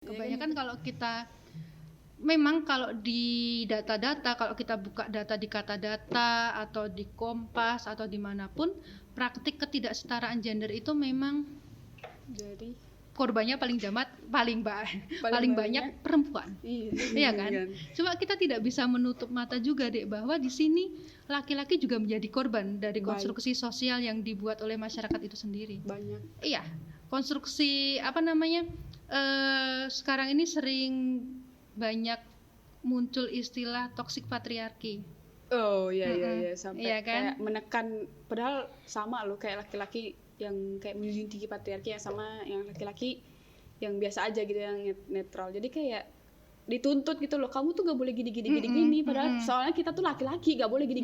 Kebanyakan kalau kita memang kalau di data-data, kalau kita buka data di Katadata atau di Kompas atau dimanapun, praktik ketidaksetaraan gender itu memang Jadi korbannya paling banyak perempuan. Iya kan? Cuma kita tidak bisa menutup mata juga, Dek, bahwa di sini laki-laki juga menjadi korban dari konstruksi sosial yang dibuat oleh masyarakat itu sendiri. banyak. Iya, konstruksi sekarang ini sering banyak muncul istilah toxic patriarki. Oh iya sampai Iya kan? kayak menekan, padahal sama loh kayak laki-laki yang kayak menjunjung tinggi patriarki yang sama yang laki-laki yang biasa aja gitu, yang netral. Jadi kayak dituntut gitu loh, kamu tuh gak boleh gini padahal soalnya kita tuh laki-laki gak boleh gini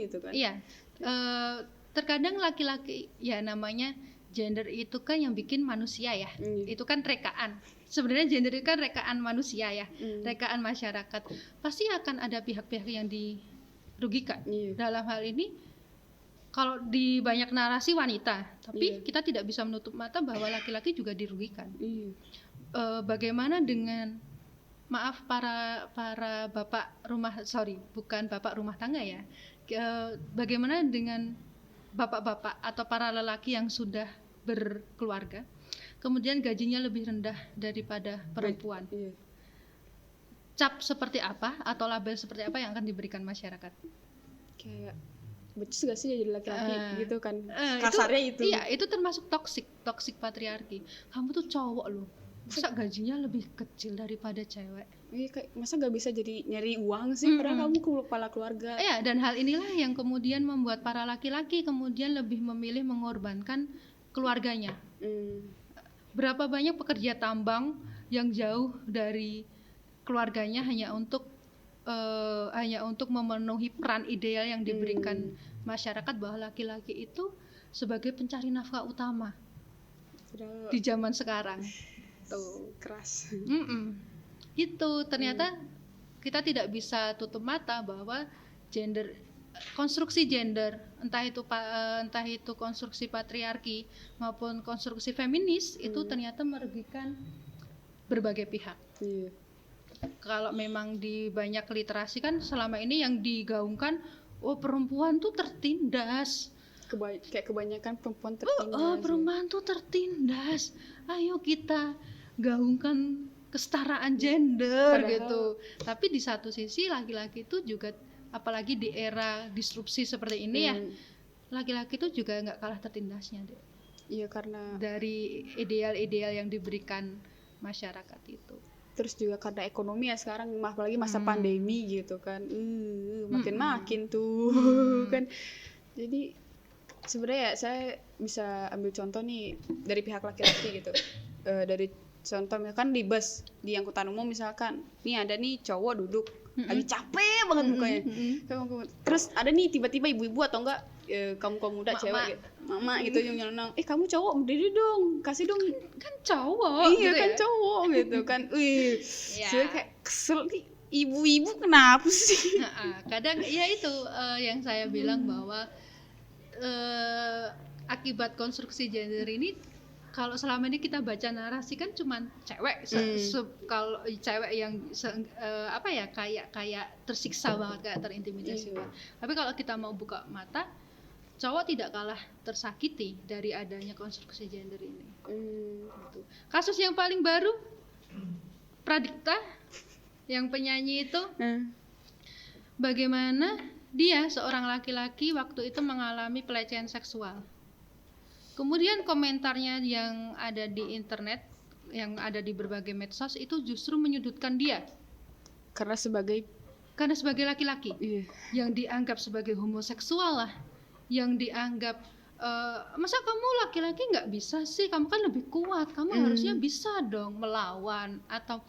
gitu kan. Iya. Terkadang laki-laki, ya namanya gender itu kan yang bikin manusia ya. Itu kan rekaan. Sebenarnya gender itu kan rekaan manusia ya. Rekaan masyarakat. Pasti akan ada pihak-pihak yang dirugikan. Dalam hal ini kalau di banyak narasi wanita, tapi kita tidak bisa menutup mata bahwa laki-laki juga dirugikan. Bagaimana dengan para bapak rumah tangga ya? Bagaimana dengan bapak-bapak atau para lelaki yang sudah berkeluarga, kemudian gajinya lebih rendah daripada perempuan? Cap seperti apa atau label seperti apa yang akan diberikan masyarakat? Kayak becus gak sih jadi laki-laki gitu kan, kasarnya itu. Iya, itu termasuk toxic patriarki. Kamu tuh cowok loh, masa gajinya lebih kecil daripada cewek? Kayak masa gak bisa jadi nyari uang sih, padahal kamu kepala keluarga. Iya, dan hal inilah yang kemudian membuat para laki-laki kemudian lebih memilih mengorbankan keluarganya. Berapa banyak pekerja tambang yang jauh dari keluarganya hanya untuk memenuhi peran ideal yang diberikan masyarakat bahwa laki-laki itu sebagai pencari nafkah utama di zaman sekarang. Tuh keras. Gitu, ternyata kita tidak bisa tutup mata bahwa konstruksi gender, entah itu konstruksi patriarki maupun konstruksi feminis itu ternyata merugikan berbagai pihak. Kalau memang di banyak literasi kan selama ini yang digaungkan, perempuan tuh tertindas. Kayak kebanyakan perempuan tertindas. Perempuan tuh tertindas. Ayo kita gaungkan kesetaraan gender. Padahal, gitu. Tapi di satu sisi laki-laki itu juga, apalagi di era disrupsi seperti ini ya, laki-laki itu juga nggak kalah tertindasnya deh. Iya, karena dari ideal-ideal yang diberikan masyarakat itu. Terus juga karena ekonomi ya sekarang, apalagi masa pandemi gitu kan, makin tuh kan. Jadi sebenarnya ya saya bisa ambil contoh nih dari pihak laki-laki gitu. Dari contoh misalkan di bus, di angkutan umum misalkan, nih ada nih cowok duduk lagi capek banget mukanya, terus ada nih tiba-tiba ibu-ibu atau enggak kaum muda cewek gitu, mama gitu yang nyelonong, kamu cowok berdiri dong, kasih dong, kan cowok iya gitu kan ya? Cowok gitu kan, saya kayak kesel nih, ibu-ibu kenapa sih? Kadang ya itu yang saya bilang bahwa akibat konstruksi gender ini, kalau selama ini kita baca narasi kan cuman cewek, kalau cewek yang kayak tersiksa banget, kayak terintimidasi banget. Tapi kalau kita mau buka mata, cowok tidak kalah tersakiti dari adanya konstruksi gender ini. Gitu. Kasus yang paling baru, Pradipta, yang penyanyi itu, bagaimana dia seorang laki-laki waktu itu mengalami pelecehan seksual. Kemudian komentarnya yang ada di internet, yang ada di berbagai medsos itu justru menyudutkan dia. Karena sebagai laki-laki, yang dianggap sebagai homoseksual lah, yang dianggap masa kamu laki-laki nggak bisa sih, kamu kan lebih kuat, kamu harusnya bisa dong melawan, atau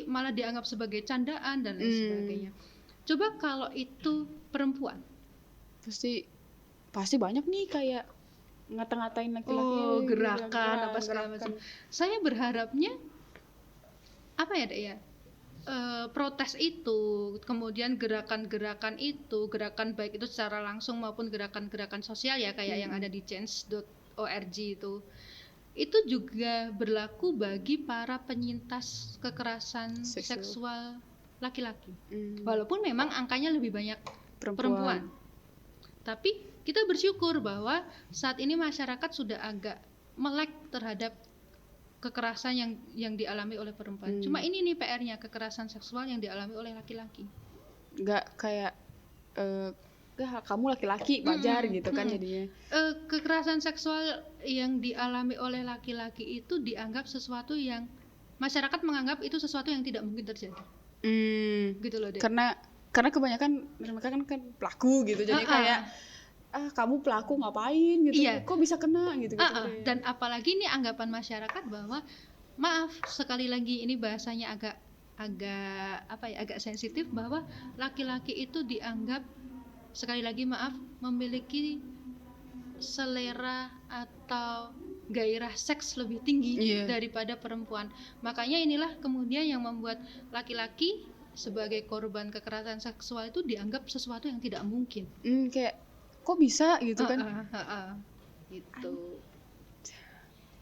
malah dianggap sebagai candaan dan lain sebagainya. Coba kalau itu perempuan, pasti banyak nih kayak ngata-ngatain laki-laki, gerakan apa segala macam. Saya berharapnya apa ya Dek ya, protes itu, kemudian gerakan-gerakan itu, gerakan baik itu secara langsung maupun gerakan-gerakan sosial ya, kayak yang ada di change.org itu, itu juga berlaku bagi para penyintas kekerasan seksual laki-laki. Walaupun memang angkanya lebih banyak perempuan. Tapi kita bersyukur bahwa saat ini masyarakat sudah agak melek terhadap kekerasan yang dialami oleh perempuan. Cuma ini nih PR-nya, kekerasan seksual yang dialami oleh laki-laki. Nggak kayak kamu laki-laki wajar gitu kan jadinya. Kekerasan seksual yang dialami oleh laki-laki itu dianggap sesuatu yang masyarakat menganggap itu sesuatu yang tidak mungkin terjadi. Gitu loh, Dek. Karena kebanyakan mereka kan pelaku gitu. Jadi kayak kamu pelaku ngapain gitu. Iya. Kok bisa kena gitu. Dan apalagi nih anggapan masyarakat bahwa maaf sekali lagi ini bahasanya agak sensitif, bahwa laki-laki itu dianggap sekali lagi memiliki selera atau gairah seks lebih tinggi daripada perempuan. Makanya inilah kemudian yang membuat laki-laki sebagai korban kekerasan seksual itu dianggap sesuatu yang tidak mungkin. Kayak kok bisa gitu kan? Gitu.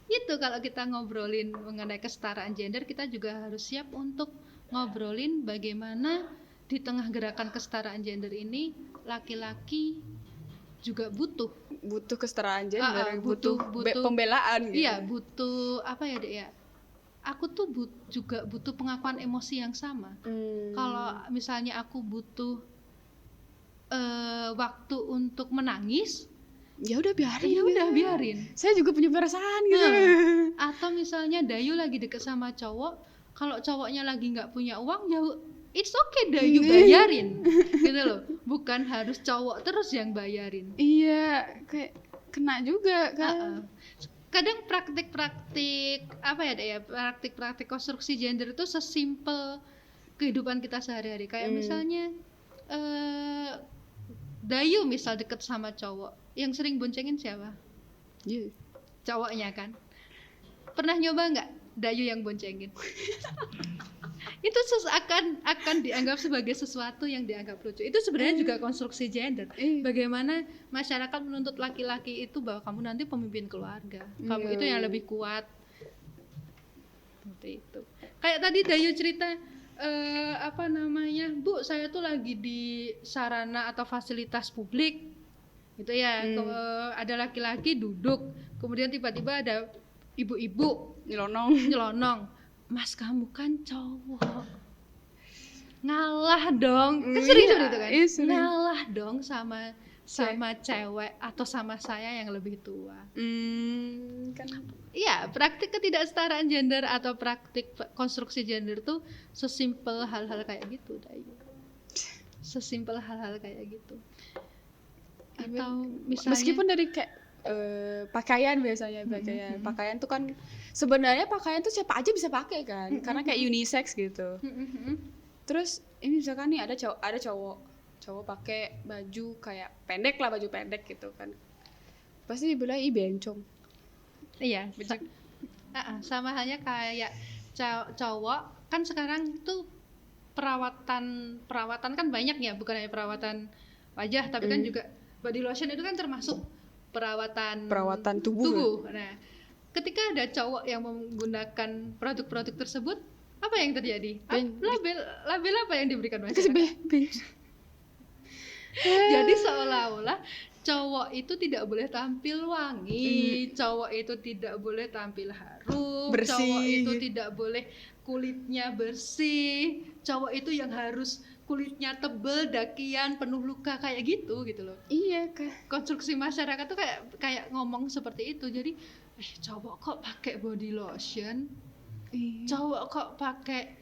Itu kalau kita ngobrolin mengenai kesetaraan gender, kita juga harus siap untuk ngobrolin bagaimana di tengah gerakan kesetaraan gender ini laki-laki juga butuh kesetaraan gender, butuh pembelaan gitu. Iya, butuh apa ya, Dek ya? Aku tuh juga butuh pengakuan emosi yang sama. Kalau misalnya aku butuh waktu untuk menangis, ya udah biarin. Saya juga punya perasaan gitu. Atau misalnya Dayu lagi deket sama cowok, kalau cowoknya lagi nggak punya uang, ya it's okay, Dayu bayarin, gitu loh. Bukan harus cowok terus yang bayarin. Iya, kayak kena juga kan. Kadang praktik-praktik praktik-praktik konstruksi gender itu sesimpel kehidupan kita sehari-hari. Kayak misalnya Dayu misal deket sama cowok, yang sering boncengin siapa? Cowoknya kan. Pernah nyoba nggak Dayu yang boncengin? Itu akan dianggap sebagai sesuatu yang dianggap lucu. Itu sebenarnya juga konstruksi gender. Bagaimana masyarakat menuntut laki-laki itu bahwa kamu nanti pemimpin keluarga, kamu itu yang lebih kuat. Seperti itu. Kayak tadi Dayu cerita, Bu, saya tuh lagi di sarana atau fasilitas publik, gitu ya. Ada laki-laki duduk, kemudian tiba-tiba ada ibu-ibu nyelonong. Mas, kamu kan cowok, ngalah dong. Kan sering seperti itu kan? Ngalah dong sama cewek atau sama saya yang lebih tua. Kan Iya, praktik ketidaksetaraan gender atau praktik konstruksi gender tuh sesimpel hal-hal kayak gitu, Dayu. Sesimpel hal-hal kayak gitu. Atau misalnya meskipun dari kayak pakaian biasanya, pakaian tuh kan sebenarnya pakaian tuh siapa aja bisa pakai kan, karena kayak unisex gitu. Terus ini misalkan nih ada cowok pakai baju kayak baju pendek gitu kan, pasti dibilang bencong. Iya, sama halnya kayak cowok kan sekarang tuh perawatan kan banyak ya, bukan hanya perawatan wajah tapi kan juga body lotion itu kan termasuk perawatan tubuh. Nah, ketika ada cowok yang menggunakan produk-produk tersebut, apa yang terjadi? Label apa yang diberikan masyarakat? Jadi seolah-olah cowok itu tidak boleh tampil wangi, cowok itu tidak boleh tampil harum, bersih. Cowok itu tidak boleh kulitnya bersih, cowok itu yang harus kulitnya tebel, dakian, penuh luka, kayak gitu loh. Iya, kayak konstruksi masyarakat tuh kayak ngomong seperti itu. Jadi cowok kok pakai body lotion, cowok kok pakai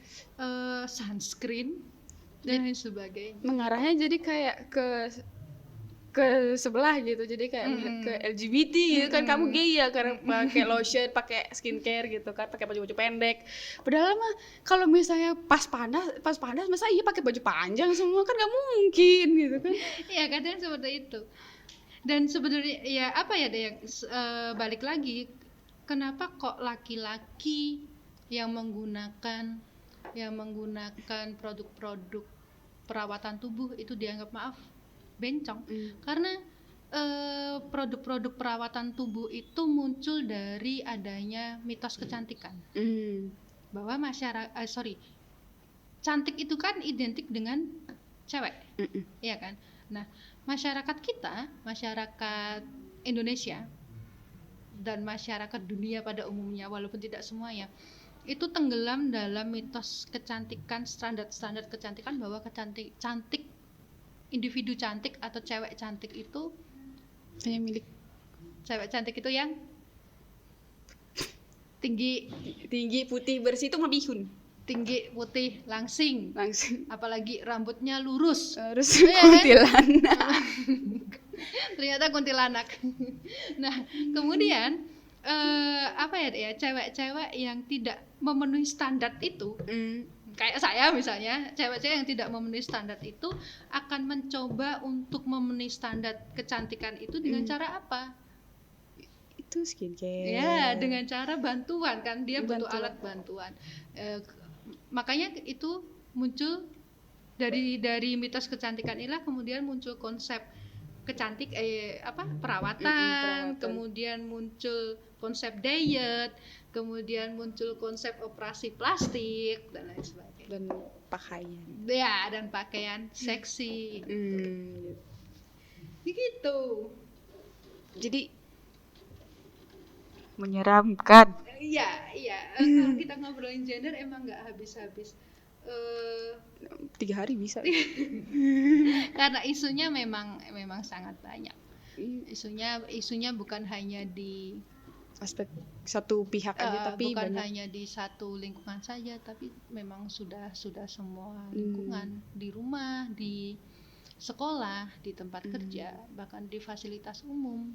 sunscreen dan lain sebagainya. Mengarahnya jadi kayak ke sebelah gitu, jadi kayak ke LGBT gitu kan, kamu gay ya karena pakai lotion, pakai skincare gitu kan, pakai baju pendek. Padahal mah kalau misalnya pas panas masa iya pakai baju panjang semua, kan nggak mungkin gitu kan. Iya, kadang seperti itu. Dan sebenarnya ya apa ya deh, balik lagi, kenapa kok laki-laki yang menggunakan produk-produk perawatan tubuh itu dianggap bencong? Karena produk-produk perawatan tubuh itu muncul dari adanya mitos kecantikan. Bahwa cantik itu kan identik dengan cewek, iya kan? Nah, masyarakat Indonesia dan masyarakat dunia pada umumnya, walaupun tidak semuanya, itu tenggelam dalam mitos kecantikan, standar kecantikan, bahwa cantik, individu cantik atau cewek cantik itu hanya milik cewek cantik itu yang tinggi, putih, bersih itu mah bihun. Tinggi, putih, langsing, apalagi rambutnya lurus, harus kuntilanak. Ternyata kuntilanak. Nah, kemudian cewek-cewek yang tidak memenuhi standar itu, kayak saya misalnya, cewek-cewek yang tidak memenuhi standar itu akan mencoba untuk memenuhi standar kecantikan itu dengan cara apa? Itu skincare. Ya, dengan cara bantuan kan, dia butuh alat bantuan. Makanya itu muncul dari mitos kecantikan inilah kemudian muncul konsep perawatan, kemudian muncul konsep diet, kemudian muncul konsep operasi plastik dan lain sebagainya. Dan pakaian. Ya, dan pakaian seksi. Gitu. Jadi menyeramkan. Iya. Kalau kita ngobrolin gender emang nggak habis-habis. 3 hari bisa. Karena isunya memang sangat banyak. Isunya bukan hanya di aspek satu pihak aja, tapi bukan banyak. hanya di satu lingkungan saja, tapi memang sudah semua lingkungan, di rumah, di sekolah, di tempat kerja, bahkan di fasilitas umum.